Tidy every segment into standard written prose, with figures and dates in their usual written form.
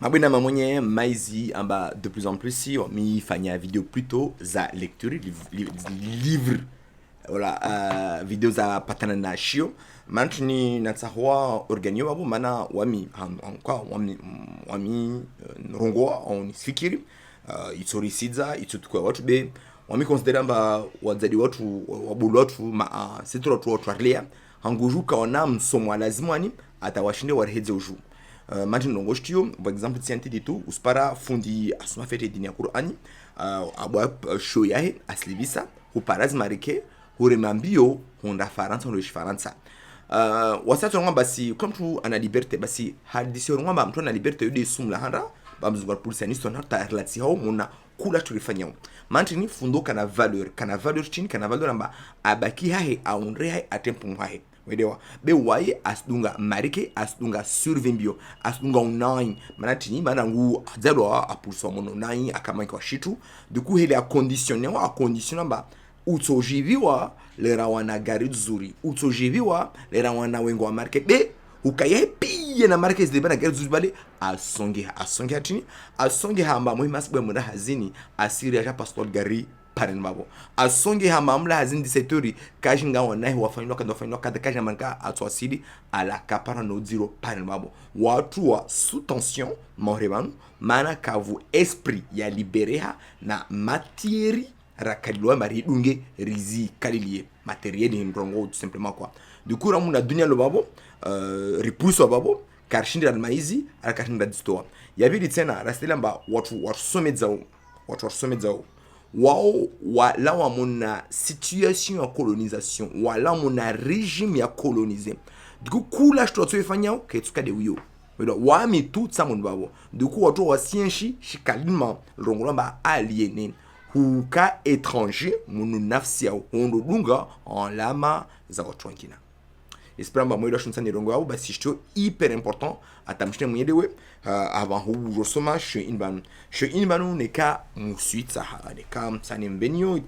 Mabwena mamonye maizi amba de plus en plus si mi fanya video plutôt za lecture livre voilà video za patana na shio mantini natsahwa organio babu mana wami kwa wami rongoa on fikiri itsorisidza itsutukwa watu be wami considera mba wadzadi watu wabulu watu ma sitro watu arlia hangujuka wana msomo lazimani atawashinde warhedze uju Martin Longostio, par exemple, tiens, tu dis tout, ou spara fundi asuma fete dinia Qur'ani, abwa shoyahe aslibisa, ou paraz marike, ou remambio, honda faransa, honda faransa. Wasatu ngamba basi, comme tu ana liberté, basi hadisi ngamba mtu ana liberté yode sumla handa, bamzungar pulsani sona ta relati hao mona kula tulifanya. Martin fundo kana valeur chini, kana valeur amba abaki hahe aunre hahe atempu hahe. Wedewa be waye asdunga marike asdunga survembio asdunga unai manatini mana ngu zero a pulso mono nai akamanki wa shitu du coup hele a conditionner ba utsojiviwa lera wana gari zuri utsojiviwa lera wana wengo wa marike be ukaye piye na marike zide bana gari zuri bale asonge atini asonge hamba muhimas bwe mura hazini asiri ya pastor gari parin babo asonge hamamla hazin disetori kajinga wanahi wafanywa kada kaja manka atwasili ala kapara no zero parin babo watu wa sous tension moreban mana kavu esprit ya libereha na matieri rakalwa mari dunge rizi kalilie matériel ni ndrongo tout simplement quoi du coup ramuna dunia lo babo repousse babo karshinda maizi ala karshinda distoa yabidi tena rastelamba watu somedzao wao wala wamona situation ya colonisation wala mona régime ya coloniser du coup kula shto tsofanya ketsuka de wiyo wala wami tout ça mon babo du coup watu wasienshi shikalima rongolamba aliéné huka étranger munu nafsi ya hondo dunga en lama za watu wengine esperamba mwelo shunsa ni rongo au basi shto hyper important atamshine mwenyewe avant hu rosoma she inbanu neka musuit sa neka sanim benio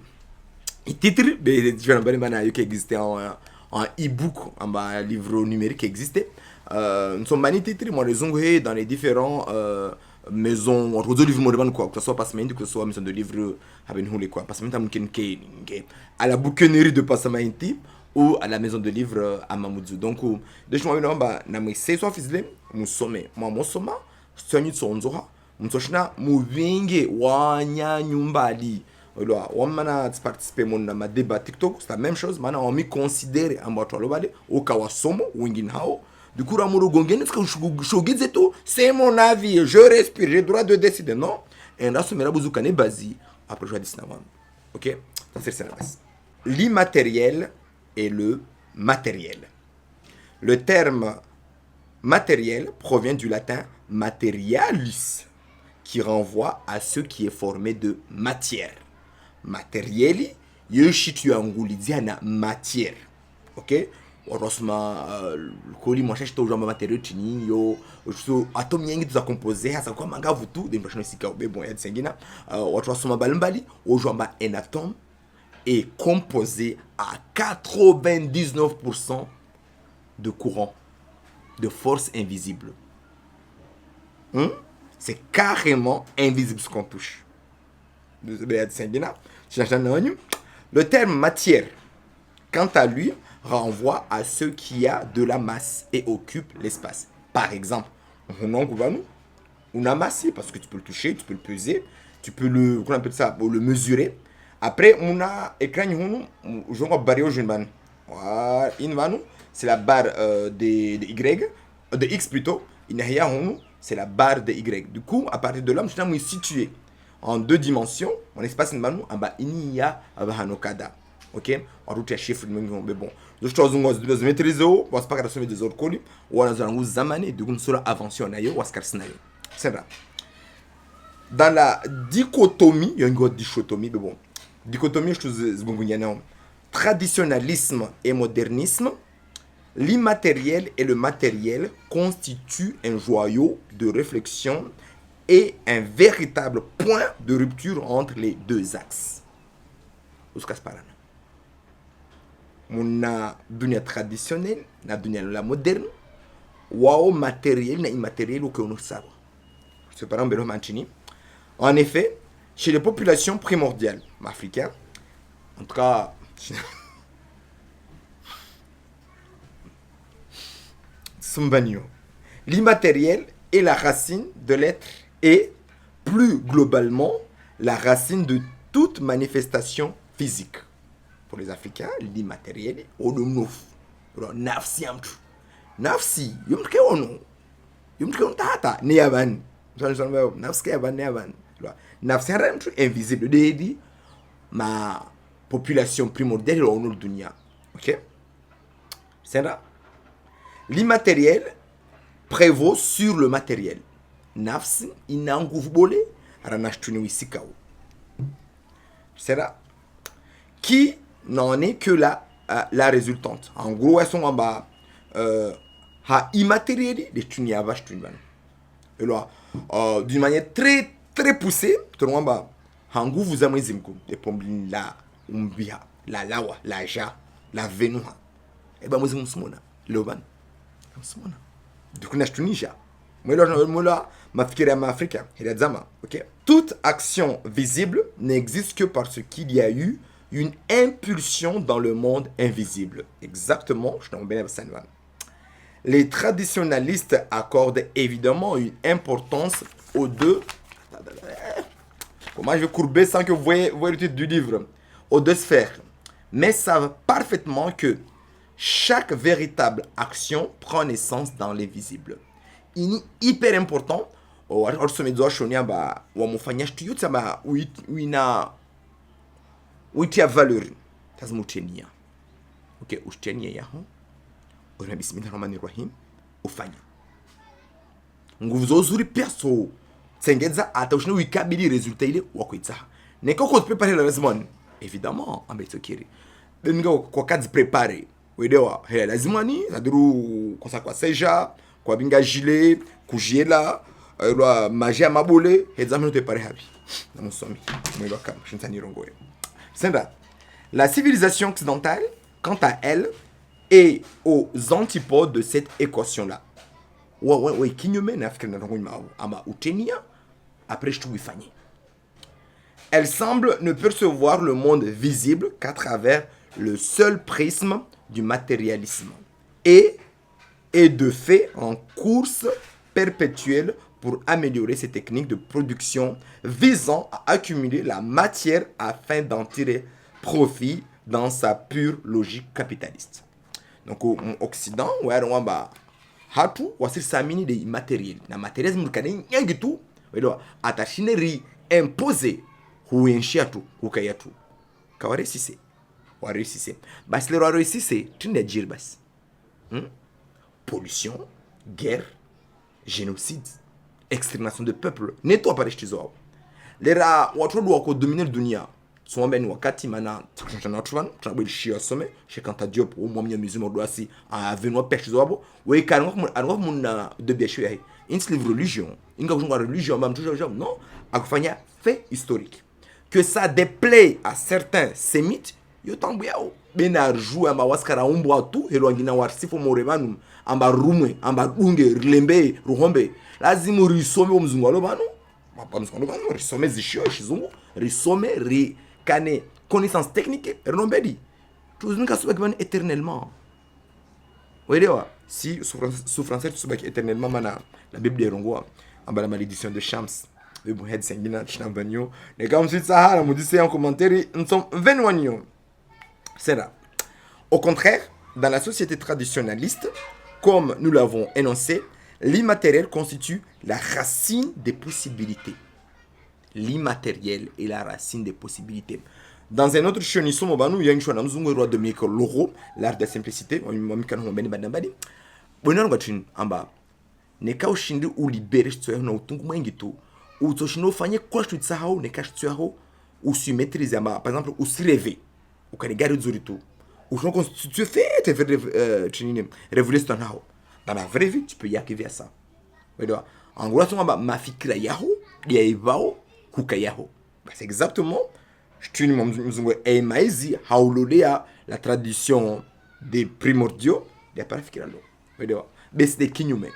titre de différents bana yo qui existait en e-book en livre numérique existait nous sommes bani titre moi les ongé dans les différents maisons entre autres livres modernes quoi que ce soit Passamainti que ce soit maison de livres haben hule quoi Passamainti amkenke à la bouquinerie de Passamainti ou à la maison de livres à Mamoudzou. Donc, déjà, moi, je suis c'est soit fizle, mon sommet, moi, mon sommet, c'est sonzoha, mon sochna, mon vinge, wanya nyumbali. Alors, on m'a participé à ma débat TikTok, c'est la même chose, maintenant, on m'y considère en bas de l'obale, au kawasomo, wingin hao. Du coup, Ramuro Gongen, c'est mon avis, je respire, j'ai le droit de décider, non? Et là, ce mera bouzoukané basi, après, je vais dire ok? Ça, c'est la base. L'immatériel et le matériel. Le terme matériel provient du latin materialis, qui renvoie à ce qui est formé de matière. Matérieli, yoshitu angulidia na matière. Ok? Orosma koli moi cherche toujours matériau tini yo so atom yengi tuza composer hasa kwa manga vutu de machine sika be bon ya tsengina orosma balmbali ojamba un atome est composé à 99% de courant, de force invisible. C'est carrément invisible ce qu'on touche. Le terme matière, quant à lui, renvoie à ce qui a de la masse et occupe l'espace. Par exemple, on a massé parce que tu peux le toucher, tu peux le peser, tu peux le, comment on appelle ça, le mesurer. Après, on a écran, je vais barrer au jeune. C'est la barre de Y, de X plutôt. C'est la barre de Y. Du coup, à partir de là, je suis situé en deux dimensions. Mon espace, il y a Hanokada. Ok? En route, il y a chiffre, mais bon. Je suis maîtriser, je ne sais pas si des autres colis, ou on a un zamane, du coup, on a avancé, on a eu, c'est vrai. Dans la dichotomie, il y a une grosse dichotomie, mais bon. Dichotomie, je traditionnalisme et modernisme, l'immatériel et le matériel constituent un joyau de réflexion et un véritable point de rupture entre les deux axes. Muna dunia traditionnelle, na dunia la moderne, wao matériel na immatériel au que nous savons. separant Belo Mancini. En effet, chez les populations primordiales africaines, en tout cas, Sumbanio, l'immatériel est la racine de l'être et, plus globalement, la racine de toute manifestation physique. Pour les Africains, l'immatériel est ononof. Nafsi amtu. Nafsi, yumke ono. Yumke on tata, neyaban. Nafsi yaban neyaban. Nafsi amtu invisible. Dedi, ma population primordiale est au dunia. Ok? C'est là. L'immatériel prévaut sur le matériel. Nafsi inanguvbole ranashtuni wisikao. C'est là. Qui n'en est que la résultante. En gros, elles sont en bas. Ha immatériel de tunia vache tunban. Et là, d'une manière très très poussée, tout le monde bas. Hangu vous avez zimko de pomblin la umbia, la lawa, la ja, la venuha. Et ben moi c'est mon smona, loban. Smona. Du coup, je tunisia. Moi là, ma fikira ma africain, il a zama, ok. Toute action visible n'existe que parce qu'il y a eu une impulsion dans le monde invisible. Exactement, je t'en bien à. Les traditionalistes accordent évidemment une importance aux deux. Comment je vais courber sans que vous voyez le titre du livre? Aux deux sphères. Mais savent parfaitement que chaque véritable action prend naissance dans l'invisible. Il est hyper important. Uitia valeur lazima utenia. Okay, utenia yaho. Ora bismillahirrahmanirrahim ufanya. Nguvu zozuri perso. Tsengeza ata ushino wikabili resultat ile wakuitsaha. Neka ko préparer la lazima évidemment ambetsokiri. Benga kwa kazi préparer. Wedewa he lazima ni zaduru kwa seja, kwa binga gilet, kujiela, ro magia mabole, hezamino te pare habi. Na musomi. Mwelo kama shintani rongoye. La civilisation occidentale, quant à elle, est aux antipodes de cette équation-là. Elle semble ne percevoir le monde visible qu'à travers le seul prisme du matérialisme et est de fait en course perpétuelle pour améliorer ses techniques de production visant à accumuler la matière afin d'en tirer profit dans sa pure logique capitaliste. Donc au Occident, ouais, on va hatu wasir samini de matériel. Na matériel mukane nyangitu, wedo atashineri imposer huenshiatu hukayatu. Kaware sise. Ware sise. Bas le ware sise tinde jirbas. Pollution, guerre, génocide, extermination de peuple. Nettoie par les chizoa. Lera watu wako dominer dunia. Swamben wakati mana tchana twan travel shia some chez Kanta Diop ou moi musulman doasi a venoi pêche zoabo we kan anwa mun de biachu yahi ins livre religion inga jonga religion mam toujours non akufanya fait historique que ça déplaît à certains sémites yo tambiao bena jou amba waskara umbo atu helo ngina warsifo morebanum amba rumwe amba dunge lembe ruhombe lazima risome omzungu alobano papa mzungu alobano risome zishio shizungu risome ri kane connaissance technique renombedi tous nous kasubaki éternellement wedewa si souffrance subaki éternellement mana la bible de rongoa amba la malédiction de Shams le bon head sengina chinambanyo ne comme si Sahara me disait en commentaire nous sommes 21 c'est là. Au contraire, dans la société traditionnaliste, comme nous l'avons énoncé, l'immatériel constitue la racine des possibilités. L'immatériel est la racine des possibilités. Dans un autre chionisson, il y a une chose de Dominique Loro, l'art de la simplicité. On m'a mis quand on m'a dit, bonheur batun en bas. Ne ka ushindi ulibere chitso na utungu mwengito. Utoshino fanye kwa chitso tsahao ne ka chitso yao usi maîtriser amba par exemple usi rêver. Ukanigari zuritu. Ushino constituer fait te faire chinine révéler ton hao. Dans la vraie vie, tu peux y arriver à ça. En gros, tu vas ma fikira yao, yaibao, kukayaho. C'est exactement je te maizi haulodea la tradition des primordiaux des parafikiralo. Mais c'est des kinyume.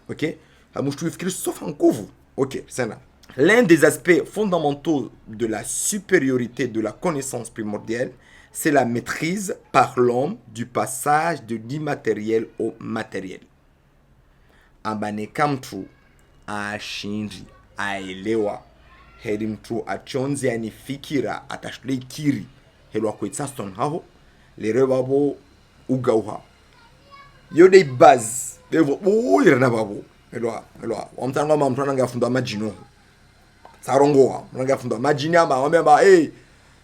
OK? Amushtu fikiri sauf en kuvu. Ok, c'est là. L'un des aspects fondamentaux de la supériorité de la connaissance primordiale, c'est la maîtrise par l'homme du passage de l'immatériel au matériel. Abaneka mtu ashindi aelewa heri mtu achonzi yani fikira atashule kiri helwa kwetsaston haho lere babo ugauha yode baz devo boyira na babo helwa omtanga mtu ananga funda majino sarongoa ananga funda majini ama wameba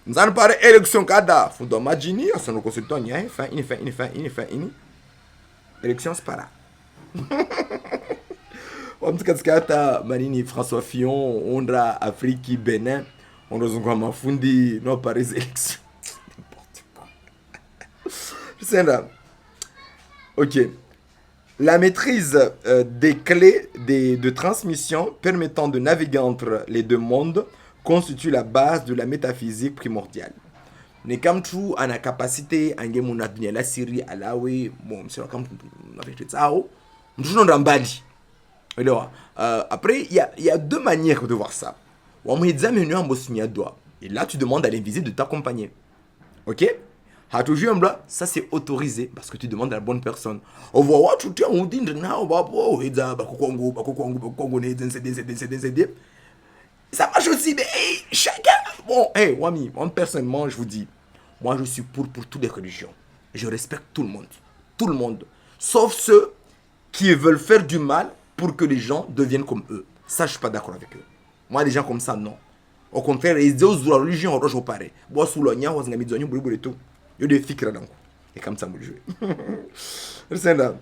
nzani pare election kada funda majini asono consultant nya ini election spara wamtikatika hata manini François Fillon ondra Afriki Benin ondozungwa mafundi no Paris election n'importe quoi. C'est ok. La maîtrise des clés de transmission permettant de naviguer entre les deux mondes constitue la base de la métaphysique primordiale. Ne kam tu ana capacité ange muna dunia la siri alawe bon msio kam na vitu tsao mtuno ndambali. Après, il y a deux manières de voir ça. Et là, tu demandes à l'invisible de t'accompagner. Ok? Ça, c'est autorisé parce que tu demandes à la bonne personne. Ça marche aussi, mais chacun. Bon, Wami, moi, personnellement, je vous dis, moi, je suis pour toutes les religions. Je respecte tout le monde. Tout le monde. Sauf ceux qui veulent faire du mal pour que les gens deviennent comme eux. Ça, je suis pas d'accord avec eux. Moi, les gens comme ça, non. Au contraire, ils disent la religion, on pareil. Moi, sous l'oignon, on a mis des oignons, et tout. Il y a des filles qui sont et comme ça, vous le jouez. C'est là.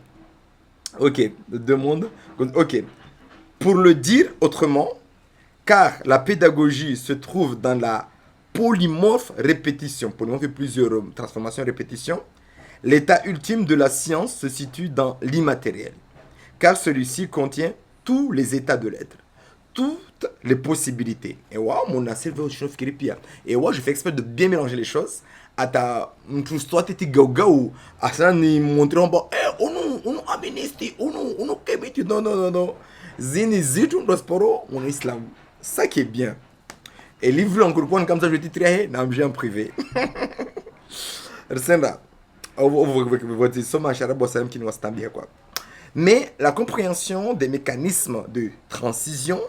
Ok, deux mondes. Ok. Pour le dire autrement, car la pédagogie se trouve dans la polymorphe répétition. Polymorphe fait plusieurs transformations répétition. L'état ultime de la science se situe dans l'immatériel. Car celui-ci contient tous les états de l'être, toutes les possibilités. Et waouh, mon cerveau et waouh, je fais exprès de bien mélanger les choses. Ata mtusto ateti gaugau asana ni montrer en bas on amnesty on kebeti non zini zitu ndo sporo on islam ça qui est bien et livre encore comme ça je te tirer dans en privé resenda votre somme charabo salam qui nous stambia quoi. Mais la compréhension des mécanismes de transition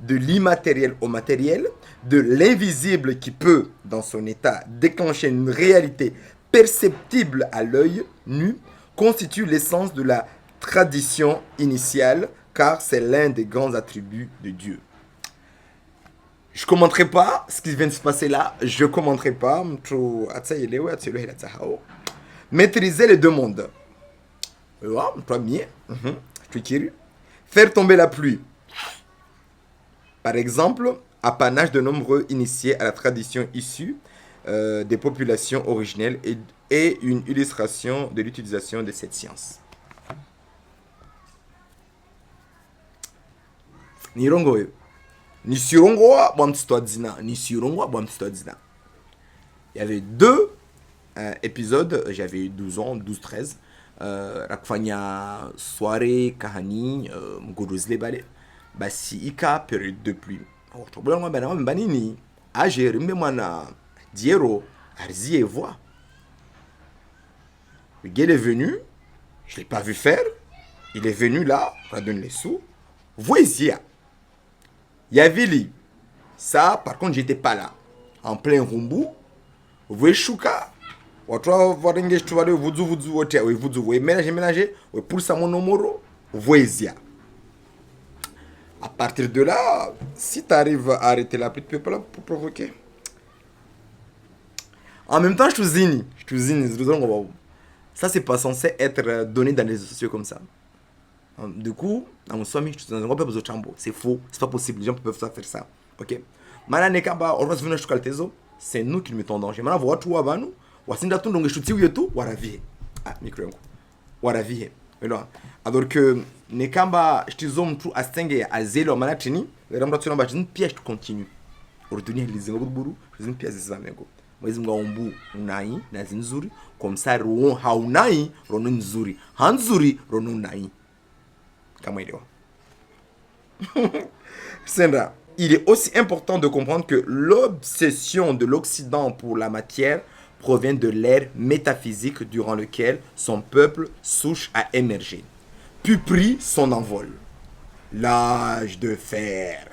de l'immatériel au matériel, de l'invisible qui peut, dans son état, déclencher une réalité perceptible à l'œil nu, constitue l'essence de la tradition initiale, car c'est l'un des grands attributs de Dieu. Je ne commenterai pas ce qui vient de se passer là, je ne commenterai pas. Maîtriser les deux mondes. Premier, faire tomber la pluie. Par exemple, apanage de nombreux initiés à la tradition issue des populations originelles et une illustration de l'utilisation de cette science. Nirongo. Nisirongo Bamtistwadzina. Nisirongo Bamtistwadzina. Il y avait deux épisodes, j'avais 12 ans, 12-13. Rakfanya soirée, kahani, mgodozle bale. Basi ika période de pluie. Tobulanga bana mbanini age rimbe mwana diero arzi et voix. Le gars est venu, je l'ai pas vu faire. Il est venu là, on donne les sous. Voici. Il y avait lui. Ça, par contre, j'étais pas là. En plein rumbu. Vous voyez Chouka. Watu waringe shtuwale vuzu wote we vuzu we ménager we pour ça mon numéro voici. À partir de là, si tu arrives à arrêter la pluie, tu peux pas pour provoquer. En même temps, je te zini. Ça, c'est pas censé être donné dans les réseaux sociaux comme ça. Du coup, dans mon somme, c'est faux, c'est pas possible. Les gens peuvent pas faire ça. Ok? C'est nous qui nous mettons en danger. Maintenant, vous voyez, wasinda tu ndonge shuti yetu waravie micro yangu waravie unaona alors que nekamba shtizo mtu astenge azelo manatini ramra tsona ba jin pia je continue ordonner les ngoburu jin pia zizamengo mwezi mwaombu unai na zinzuri comme ça ron haunai rono nzuri hanzuri rono nai kama ile Sandra, il est aussi important de comprendre que l'obsession de l'Occident pour la matière provient de l'ère métaphysique durant lequel son peuple souche à émerger, puis prit son envol. L'âge de fer.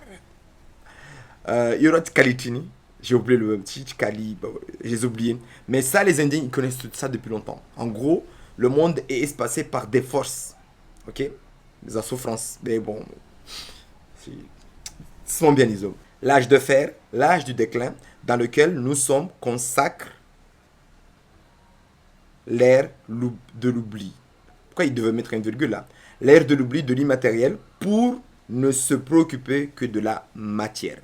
Il y aura Tkalitini, j'ai oublié le petit Tkali, j'ai oublié. Mais ça, les Indiens, ils connaissent tout ça depuis longtemps. En gros, le monde est espacé par des forces, ok? Des souffrances. Mais bon, sont bien iso. L'âge de fer, l'âge du déclin, dans lequel nous sommes consacre l'ère de l'oubli. Pourquoi il devait mettre une virgule là? L'ère de l'oubli de l'immatériel pour ne se préoccuper que de la matière.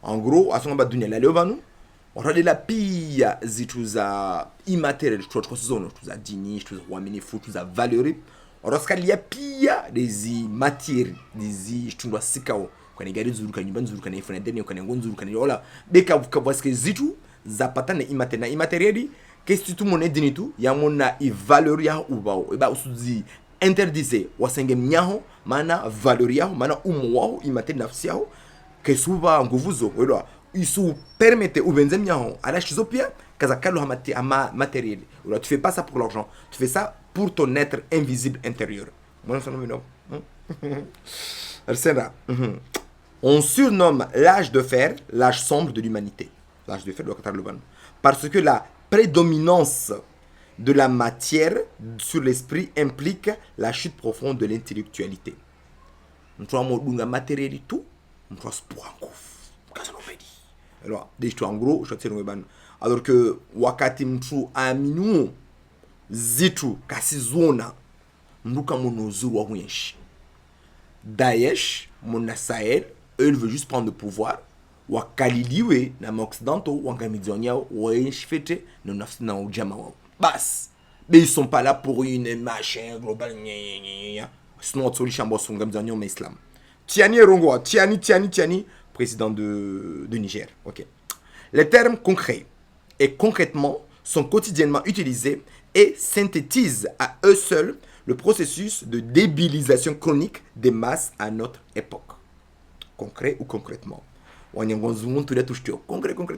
En gros, à ce moment dunia la leo vanu watalela pia zitu za immaterial zono za dini za uaminifu za valeri wataskalia pia dezi matieri dezi tundwa sikao kwa gari zuru kan nyumba zuru kan ifana deni kan ngon zuru kan ola beka vukabaske zitu za patana immaterial na immaterial qu'est-ce tu monnaie dini tu ya mona i valeri ya ubao eba usuzi interdise wasenge mnyaho mana valeri ya mana umu wao immaterial nafsi yao que souvent nguvuzo welo isu permette ubenze mnyaho ala shizopia kaza kalo ha matériel. Tu fais pas ça pour l'argent, tu fais ça pour ton être invisible intérieur. On surnomme l'âge de fer l'âge sombre de l'humanité. L'âge de fer doit être le bon. Parce que la prédominance de la matière sur l'esprit implique la chute profonde de l'intellectualité. Nous avons matériel et tout. Alors, en gros, alors que wakati mtu aminu zitu kasizona mnuka monozuru wa hunyeshi Daesh mona Sahel eux ils veulent juste prendre le pouvoir wakaliliwe na maoccidentaux wangamidzonia waenshifete na nafsi na ujama wao bas mais ils sont pas là pour une machin global sinon on shambo sungamidzonia mais islam Tiani Rongo, Tiani, président de Niger. Okay. Les termes concrets et concrètement sont quotidiennement utilisés et synthétisent à eux seuls le processus de débilisation chronique des masses à notre époque. Concret ou concrètement. Concrètement.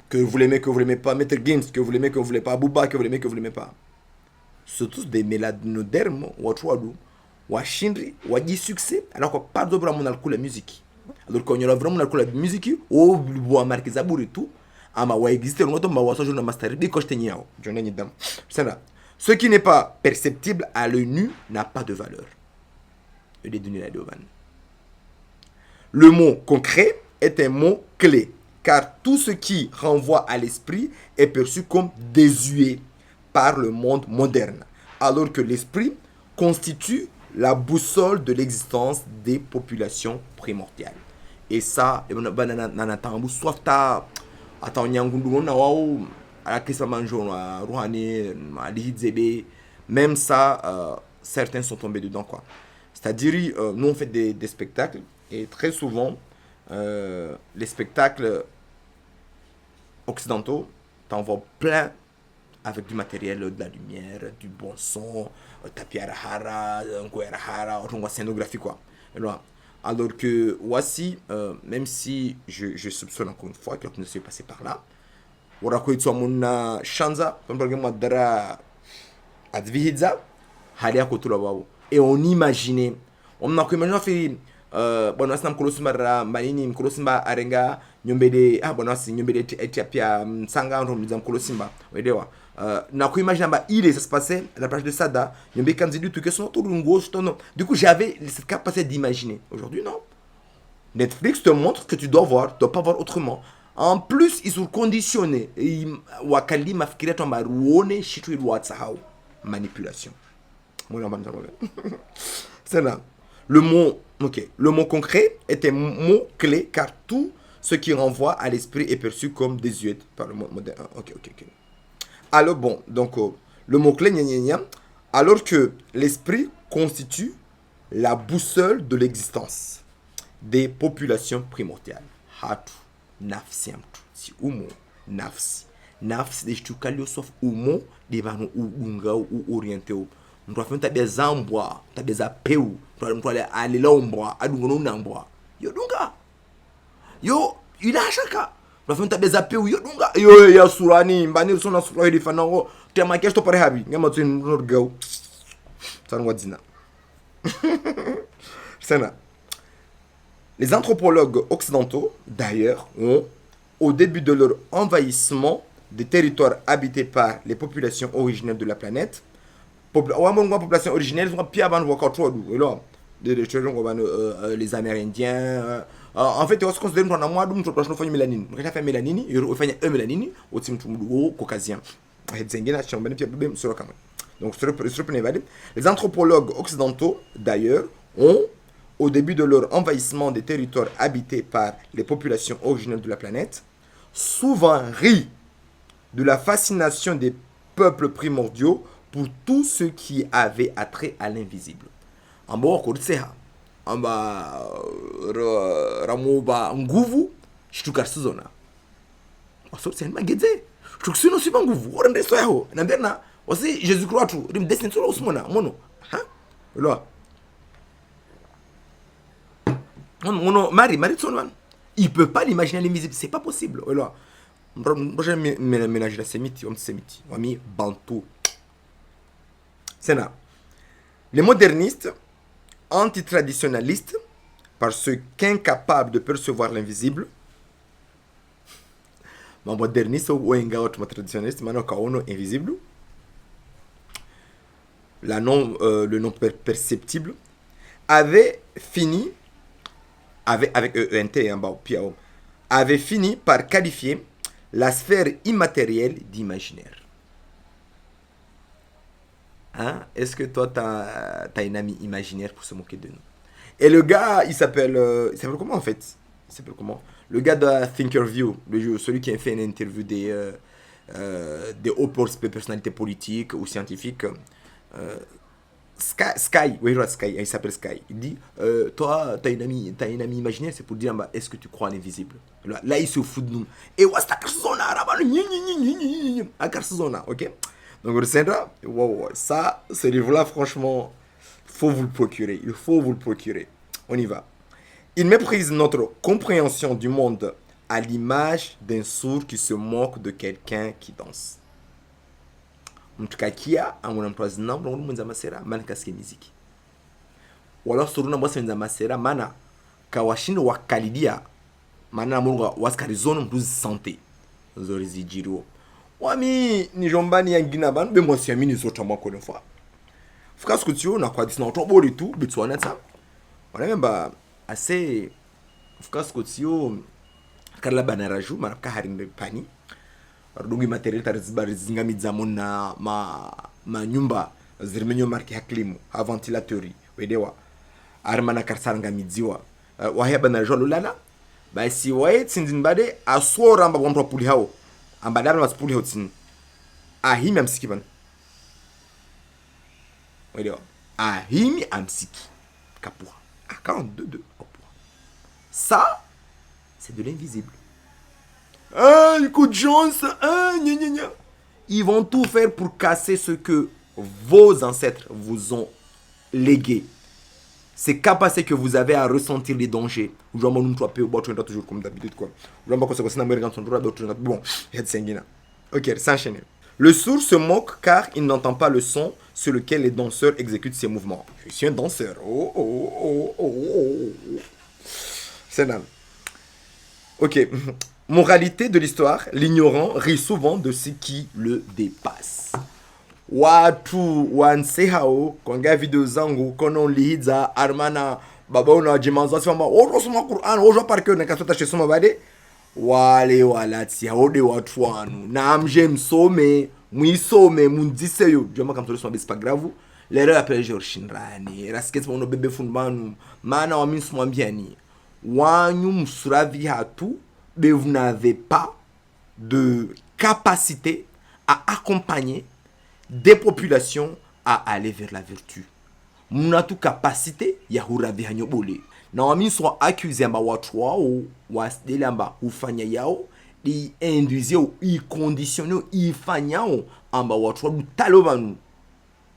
Que vous l'aimez, que vous l'aimez pas. Maître Gims, que vous l'aimez, que vous voulez pas. Bouba, que vous l'aimez, que vous l'aimez pas. C'est tous des mélanodermes ou washindri waji succès alors que pas de vraiment dans la musique alors qu'on y a vraiment dans la musique au bois marqué zaburi tout ama wa exister on tombe wa sojo na master de ko teniao jonne dam c'est là ce qui n'est pas perceptible à l'œil nu n'a pas de valeur. Le mot concret est un mot clé car tout ce qui renvoie à l'esprit est perçu comme désuet par le monde moderne alors que l'esprit constitue la boussole de l'existence des populations primordiales. Et ça, même ça, certains sont tombés dedans, quoi. C'est-à-dire, nous on fait des spectacles et très souvent, les spectacles occidentaux, t'en vois plein avec du matériel, de la lumière, du bon son, tapis arahara, scénographie quoi. Alors que voici, même si je soupçonne encore une fois que ne s'est passé par là, et on imaginait, on a imaginé bon asina mkolosimba ra manini mkolosimba arenga nyombede bon asi nyombede Ethiopia msanga ndo mliza mkolosimba wedewa na kuimaginer bah il ça se passait à la plage de Sada nyombe kanzidu tout que son tout lungo du coup j'avais cette capacité d'imaginer. Aujourd'hui non, Netflix te montre que tu dois voir, tu dois pas voir autrement. En plus ils sont conditionnés wakali mafikiria tu maruone shitu ilwatsahau manipulation. C'est là. Le mot concret est un mot clé car tout ce qui renvoie à l'esprit est perçu comme désuet par le monde moderne. Ok. Alors bon, donc le mot clé, alors que l'esprit constitue la boussole de l'existence des populations primordiales. Hatu, nafsiamtu, si umo, nafsi. Nafsi de chukali sauf umo, de vanu unga ou orienté. Mtu afanya tabia za mbwa, tabia za peu, mtu alilaombwa adungono nambwa yo dunga yo ila shaka bafanta beza pe yo dunga yo ya surani mbani sona sura hidi fanango tema kesto pare habi ngama tu norgau sanwa dina sana. Les anthropologues occidentaux, d'ailleurs, ont, au début de leur envahissement des territoires habités par les populations originelles de la planète, population originelle, les Amérindiens. En fait, on se considère comme un mois de mélanine. On a fait mélanine, on fait un mélanine, au team caucasien. Donc, les anthropologues occidentaux, d'ailleurs, ont, au début de leur envahissement des territoires habités par les populations originelles de la planète, souvent ri de la fascination des peuples primordiaux pour tout ce qui avait attrait à l'invisible. En bas, en bas, Ramoba Nguvu, Shtukarsuzona. C'est une magazine. Je suis aussi pas Nguvu. On est soyaux. N'importe aussi, Jésus croit tout. Il me dessine sur l'osmona. Mono. Hein? Là. Marie Sonman. Il peut pas l'imaginer l'invisible. C'est pas possible. Là. Je vais ménager la sémite. On sémite. On mis Bantou. C'est là. Les modernistes, antitraditionnalistes, parce qu'incapables de percevoir l'invisible, ma moderniste ou un gars traditionnaliste, maintenant qu'on est invisible, le non perceptible, avait fini, avec ENT en bas, avait fini par qualifier la sphère immatérielle d'imaginaire. Hein? Est-ce que toi, t'as une amie imaginaire pour se moquer de nous? Et le gars, il s'appelle comment en fait? Il s'appelle comment? Le gars de Thinkerview, celui qui a fait une interview des hautes personnalités politiques ou scientifiques. Sky, oui, Sky, il s'appelle Sky. Il dit, toi, t'as une amie imaginaire, c'est pour dire, bah, est-ce que tu crois à l'invisible? Là, il se fout de nous. Et ouais, c'est à ok? Donc, wow, ça, ce livre-là, franchement, faut vous le procurer. Il faut vous le procurer. On y va. Il méprise notre compréhension du monde à l'image d'un sourd qui se moque de quelqu'un qui danse. Mtukakia amuna mtwazi na mtu mwenza masera mana kasike muziki. Wala suruna mbose mwenza masera mana kawashini wakalidia mana mungu waskarizono mtuzi sante. Zori zijiro. Wami ni jombani yangina banu be mwasi yamini zota mwako nefwa. Fuka skutio na kwa disna otobo ritu bitsuana tsa. Wana memba ase fuka skutio karla banaraju mana fuka harinde pani. Rudungi material tarizinga midzamona ma nyumba zirmenyo marki haklimu a ventilatori wedewa armana karsaranga midziwa waheba na jolo lala basi wae tsindinbade asora amba bonto puli hao amba dama maspuli hao tsin ahimi amsiki ban wedewa ahimi amsiki kapua à 42 ça c'est de l'invisible. Ah, écoute, Jones, gna gna gna. Ils vont tout faire pour casser ce que vos ancêtres vous ont légué. Ces capacités que vous avez à ressentir les dangers. Bon, ok, s'enchaîner. Le sourd se moque car il n'entend pas le son sur lequel les danseurs exécutent ses mouvements. Je suis un danseur. C'est là. Ok. Moralité de l'histoire, l'ignorant rit souvent de ce qui le dépasse. Watu wansehao konga video zangu kono lihiza armana baba una jimanza sema ojo soma Qur'an ojo parke na kasota shesoma bade wale walati haode watu wanu na amje msome muisome mundiseyo joma kamtole soma bisi pagravu lero appelle George Shinrani raskets mono bebe fundmanu mana wa minsu mwambiani wanyu msuravi hatu mais vous n'avez pas de capacité à accompagner des populations à aller vers la vertu. Muna tu capacité ya huravi hanyobole. Na wami sont accusés amba watu wao wasdele amba ufanya yao di induise ou i conditionner i fanyao amba watu wa talobanu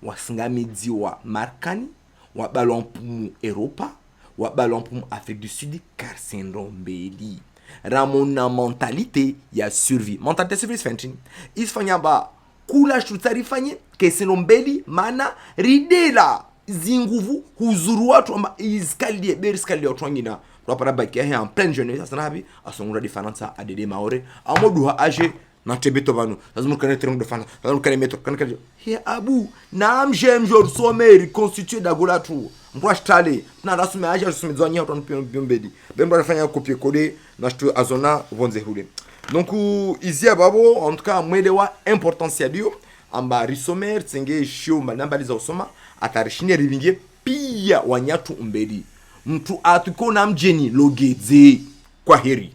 wasingamidziwa markani wa balon pour Europa wa balon pour Afrique du Sud car sendombeli ramona mentalité ya survie mentalité survie fentin isfanya ba kula shutari fanye ke sendombeli mana ridela zinguvu huzuru watu amba iskalie beriskalie watu wengine kwa para baki ya en pleine jeunesse sana habi asongura diferença adede maore amodu ha age na tebeto banu lazima kana termo de fana lazima kana metro kana he abu naam jem jor someri constitué d'agola tu mbwa stale na rasume age rasume zonya watu mpimbedi bemba nafanya copier coller na shtu azona vonze hule donc izia babo en tout cas mwelewa importance ya dio amba risomer tsenge shio manamba za usoma atarishine rivingie pia wanyatu umbedi mtu atukona mjeni logeze kwa heri.